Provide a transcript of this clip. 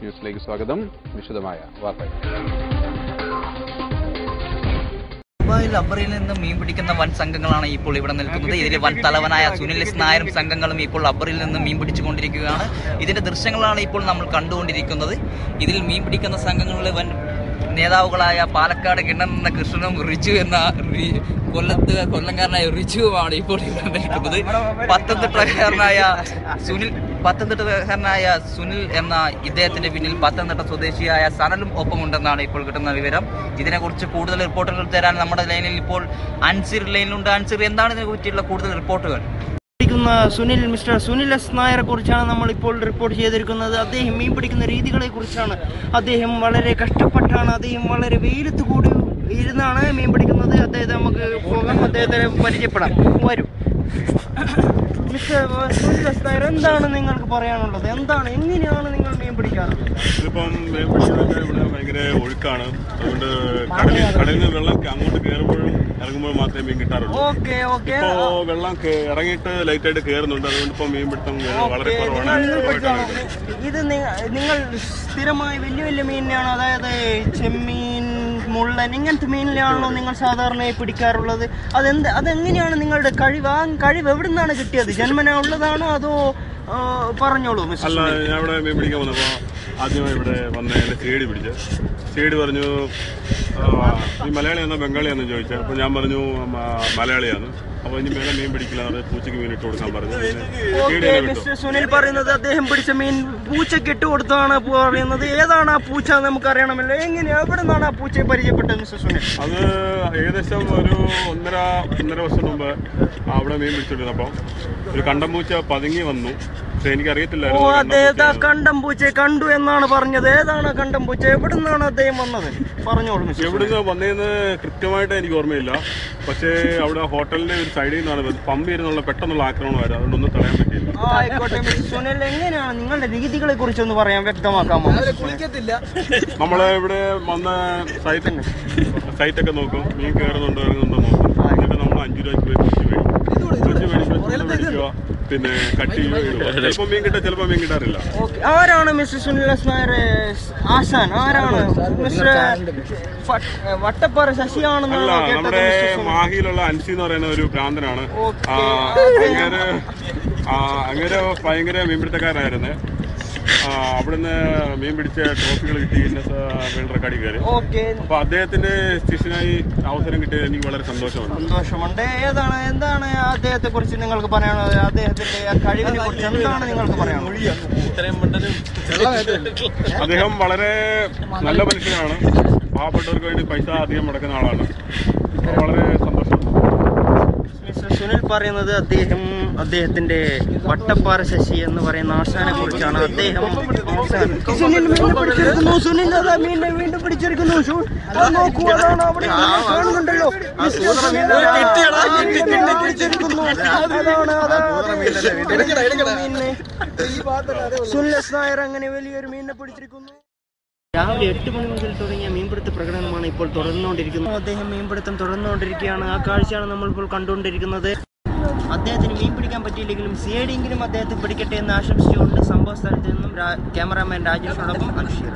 ന്യൂസിലേക്ക് സ്വാഗതം. വിശദമായ വാർത്തകൾ. ദുബായിൽ അബ്ബറിൽ നിന്ന് മീൻ പിടിക്കുന്ന വൻ സംഘങ്ങളാണ് ഇപ്പോൾ ഇവിടെ നിൽക്കുന്നത്. ഇതിൽ വൻ തലവനായ സുനിൽ എസ് നായരും സംഘങ്ങളും ഇപ്പോൾ അബ്ബറിൽ നിന്ന് മീൻ പിടിച്ചുകൊണ്ടിരിക്കുകയാണ്. ഇതിന്റെ ദൃശ്യങ്ങളാണ് ഇപ്പോൾ നമ്മൾ കണ്ടുകൊണ്ടിരിക്കുന്നത്. ഇതിൽ മീൻ പിടിക്കുന്ന സംഘങ്ങളിലെ വൻ നേതാവുകളായ പാലക്കാട് കിണറിന്റെ കൃഷ്ണനും റിജു എന്ന കൊല്ലംകാരനായ റിജുവുമാണ് ഇപ്പോൾ ഇവിടെ നിൽക്കുന്നത്. പത്തനംതിട്ടക്കാരനായ സുനിൽ എന്ന ഇദ്ദേഹത്തിന്റെ പിന്നിൽ പത്തനംതിട്ട സ്വദേശിയായ സനലും ഒപ്പമുണ്ടെന്നാണ് ഇപ്പോൾ കിട്ടുന്ന വിവരം. ഇതിനെക്കുറിച്ച് കൂടുതൽ റിപ്പോർട്ടുകൾ തരാൻ നമ്മുടെ ലൈനിൽ ഇപ്പോൾ അൻസിർ ലൈനിലുണ്ട്. അൻസിർ, എന്താണ് ഇതിനെ പറ്റിയുള്ള കൂടുതൽ റിപ്പോർട്ടുകൾ? മിസ്റ്റർ സുനിൽ എസ് നായരെ കുറിച്ചാണ് നമ്മൾ ഇപ്പോൾ റിപ്പോർട്ട് ചെയ്തിരിക്കുന്നത്. അദ്ദേഹം മീൻ പിടിക്കുന്ന രീതികളെ കുറിച്ചാണ്. അദ്ദേഹം വളരെ കഷ്ടപ്പെട്ടാണ്, അദ്ദേഹം വളരെ വെയിലത്ത് കൂടി ഇരുന്നാണ് മീൻ പിടിക്കുന്നത്. അദ്ദേഹത്തെ നമുക്ക് പോകാം, അദ്ദേഹത്തെ പരിചയപ്പെടാം. വരും. മിസ്റ്റർ സുനിൽ എസ് നായർ, എന്താണ് നിങ്ങൾക്ക് പറയാനുള്ളത്? എന്താണ്, എങ്ങനെയാണ് നിങ്ങൾ മീൻ പിടിക്കാറുള്ളത്? ഇതിപ്പം മീൻ പിടിക്കുന്നതൊക്കെ ഇവിടെ ഭയങ്കര ഒഴുക്കാണ്. അതുകൊണ്ട് കടലിൽ നിന്ന് വെള്ളം അങ്ങോട്ട് കയറുമ്പോഴും ഇറങ്ങുമ്പോഴും മാത്രമേ മീൻ കിട്ടാറുള്ളൂ. ഇപ്പോ വെള്ളം ഇറങ്ങിയിട്ട് ലൈറ്റായിട്ട് കയറുന്നുണ്ട്. അതുകൊണ്ട് ഇപ്പൊ മീൻ പിടുത്തം വളരെ കുറവാണ്. ഇത് നിങ്ങൾ സ്ഥിരമായി വലിയ വലിയ മീനിനെയാണോ, അതായത് ചെമ്മീൻ, മുള്ളൻ, ഇങ്ങനത്തെ മീനിലാണല്ലോ നിങ്ങൾ സാധാരണയായി പിടിക്കാറുള്ളത്? അതെങ്ങനെയാണ് നിങ്ങളുടെ കഴിവ്? ആ കഴിവ് എവിടെ നിന്നാണ് കിട്ടിയത്? ജന്മനാ ഉള്ളതാണോ അതോ പറഞ്ഞോളൂ. അല്ല, ഞാൻ ഇവിടെ മീൻ പിടിക്കാൻ വന്നപ്പോ ആദ്യമായി ഇവിടെ വന്ന സേടി പിടിച്ച് സേടി പറഞ്ഞു, ഈ മലയാളിയാണോ ബംഗാളിയാണെന്ന് ചോദിച്ചു. അപ്പൊ ഞാൻ പറഞ്ഞു മലയാളിയാണ്. അപ്പൊ ഇനി മേലെ മീൻ പിടിക്കില്ല, പൂച്ചയ്ക്ക് മീൻ ഇട്ട് കൊടുക്കാൻ പറഞ്ഞു. മിസ്റ്റർ സുനിൽ പറയുന്നത് അദ്ദേഹം പിടിച്ച മീൻ പൂച്ചയ്ക്ക് ഇട്ട് കൊടുത്താണ് പറയുന്നത്. ഏതാണ് ആ പൂച്ച നമുക്ക് അറിയണമല്ലോ. എവിടെ നിന്നാണ് ആ പൂച്ചയെ പരിചയപ്പെട്ടത് മിസ്റ്റർ സുനിൽ? അത് ഏകദേശം ഒരു ഒന്നര വർഷം മുമ്പ് അവിടെ മീൻ പിടിച്ചിരുന്നപ്പോ ഒരു കണ്ടം പൂച്ച പതുങ്ങി വന്നു. പക്ഷെ എനിക്കറിയത്തില്ലായിരുന്നു. അദ്ദേഹത്തെ കണ്ടം പൂച്ചയെ കണ്ടു എന്നാണ് പറഞ്ഞത്. ഏതാണ് കണ്ടം പൂച്ച? എവിടെ നിന്നാണ് അദ്ദേഹം വന്നത്? പറഞ്ഞോളൂ. എവിടുന്ന് വന്നതെന്ന് കൃത്യമായിട്ട് എനിക്ക് ഓർമ്മയില്ല. പക്ഷേ അവിടെ ഹോട്ടലിന്റെ ഒരു സൈഡിൽ നിന്നാണ് പമ്പ് ഇരുന്നുള്ള പെട്ടെന്നുള്ള ആക്രമണമായിരുന്നു. അതുകൊണ്ടൊന്നും തടയാൻ പറ്റിയില്ല. ആയിക്കോട്ടെ. സുനിൽ, എങ്ങനെയാണ് നിങ്ങളുടെ രീതികളെ കുറിച്ചൊന്ന് പറയാൻ വ്യക്തമാക്കാമോ? നമ്മളെ ഇവിടെ വന്ന സൈറ്റൊക്കെ നോക്കും, മീൻ കയറുന്നുണ്ടോ ഇറങ്ങുന്നുണ്ടോ നോക്കും. എന്നിട്ട് നമ്മൾ 5 രൂപയ്ക്ക് മേടിക്കുക, പിന്നെ കട്ടി ചിലപ്പോൾ മീൻ കിട്ടാം, ചിലപ്പോൾ മീൻ കിട്ടാറില്ല. ആരാണ് മിസ്റ്റർ സുനിൽ എസ് നായർ ആശാൻ? ആരാണ്? മിസ്റ്റർ വട്ടപ്പാറ ശശിയാണെന്നാണ് നമ്മുടെ മാഹിയിലുള്ള അൻസി എന്ന് പറയുന്ന ഒരു ഭ്രാന്തനാണ്. അങ്ങനെ ഭയങ്കര മീൻപിടുത്തക്കാരനായിരുന്നു. അവിടുന്ന് മീൻ പിടിച്ച ട്രോഫികൾ കിട്ടി, റെക്കോർഡിൽ കയറി. അപ്പൊ അദ്ദേഹത്തിന്റെ ശിഷ്യനായി അവസരം കിട്ടിയത് എനിക്ക് വളരെ സന്തോഷമുണ്ട്. എന്താണ് അദ്ദേഹത്തെ കുറിച്ച് നിങ്ങൾക്ക് പറയാനുള്ളത്? അദ്ദേഹത്തിന്റെ കഴിവിനെ കുറിച്ച് എന്താണ് നിങ്ങൾക്ക് പറയാനുള്ളത്? അദ്ദേഹം വളരെ നല്ല മനുഷ്യനാണ്. പാവപ്പെട്ടവർക്ക് വേണ്ടി പൈസ അധികം മുടക്കുന്ന ആളാണ്. വളരെ സന്തോഷം. മിസ്റ്റർ സുനിൽ പറയുന്നത് അദ്ദേഹത്തിന്റെ വട്ടപ്പാറ ശശി എന്ന് പറയുന്ന ആശാനെ കുറിച്ചാണ്. അദ്ദേഹം മീനിനെ വീണ്ടും പിടിച്ചിരിക്കുന്നു. നോക്കൂ, അതാണ് അവിടെ കാണുന്നുണ്ടല്ലോ. സുനിൽ എസ് നായർ അങ്ങനെ വലിയൊരു മീനിനെ പിടിച്ചിരിക്കുന്നു. രാവിലെ 8 മണി മുതൽ തുടങ്ങിയ മീൻപിടുത്ത പ്രകടനമാണ് ഇപ്പോൾ തുടർന്നുകൊണ്ടിരിക്കുന്നത്. അദ്ദേഹം മീൻപിടുത്തം തുടർന്നുകൊണ്ടിരിക്കുകയാണ്. ആ കാഴ്ചയാണ് നമ്മളിപ്പോൾ കണ്ടുകൊണ്ടിരിക്കുന്നത്. അദ്ദേഹത്തിന് മീൻ പിടിക്കാൻ പറ്റിയില്ലെങ്കിലും സിഐഡിയെങ്കിലും അദ്ദേഹത്തെ പിടിക്കട്ടെ എന്ന് ആശംസിച്ചുകൊണ്ട് സംഭവ സ്ഥലത്ത് നിന്നും ക്യാമറാമാൻ രാജേഷിനോടൊപ്പം അൻഷീർ.